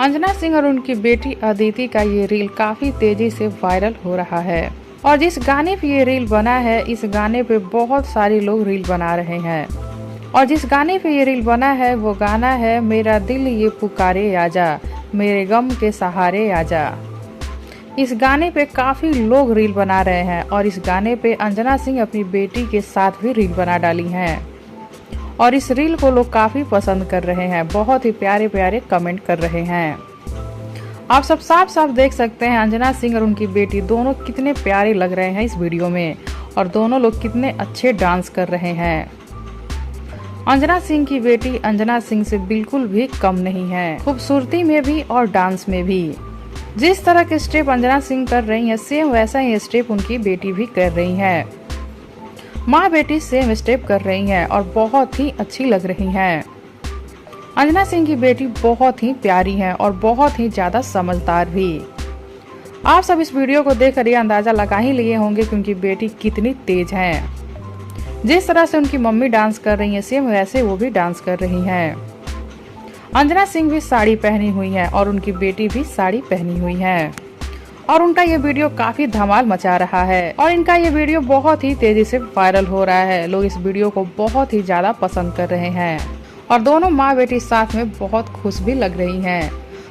अंजना सिंह और उनकी बेटी अदिति का ये रील काफी तेजी से वायरल हो रहा है और जिस गाने पे ये रील बना है, इस गाने पे बहुत सारे लोग रील बना रहे हैं। और जिस गाने पे ये रील बना है वो गाना है मेरा दिल ये पुकारे आजा, मेरे गम के सहारे आजा। इस गाने पे काफी लोग रील बना रहे हैं और इस गाने पे अंजना सिंह अपनी बेटी के साथ भी रील बना डाली हैं और इस रील को लोग काफी पसंद कर रहे हैं, बहुत ही प्यारे प्यारे कमेंट कर रहे हैं। आप सब साफ साफ देख सकते हैं अंजना सिंह और उनकी बेटी दोनों कितने प्यारे लग रहे हैं इस वीडियो में और दोनों लोग कितने अच्छे डांस कर रहे हैं। अंजना सिंह की बेटी अंजना सिंह से बिल्कुल भी कम नहीं है, खूबसूरती में भी और डांस में भी। जिस तरह के स्टेप अंजना सिंह कर रही हैं, सेम वैसा ही स्टेप उनकी बेटी भी कर रही है। माँ बेटी सेम स्टेप कर रही हैं और बहुत ही अच्छी लग रही हैं। अंजना सिंह की बेटी बहुत ही प्यारी हैं और बहुत ही ज्यादा समझदार भी। आप सब इस वीडियो को देखकर ये अंदाजा लगा ही लिए होंगे कि उनकी बेटी कितनी तेज हैं। जिस तरह से उनकी मम्मी डांस कर रही हैं, सेम वैसे वो भी डांस कर रही हैं। अंजना सिंह भी साड़ी पहनी हुई है और उनकी बेटी भी साड़ी पहनी हुई है और उनका ये वीडियो काफी धमाल मचा रहा है और इनका ये वीडियो बहुत ही तेजी से वायरल हो रहा है। लोग इस वीडियो को बहुत ही ज्यादा पसंद कर रहे हैं और दोनों माँ बेटी साथ में बहुत खुश भी लग रही हैं।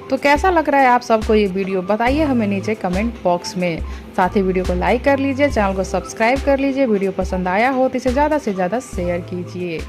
तो कैसा लग रहा है आप सबको ये वीडियो, बताइए हमें नीचे कमेंट बॉक्स में। साथ ही वीडियो को लाइक कर लीजिए, चैनल को सब्सक्राइब कर लीजिए। वीडियो पसंद आया हो तो इसे ज्यादा से ज्यादा शेयर कीजिए।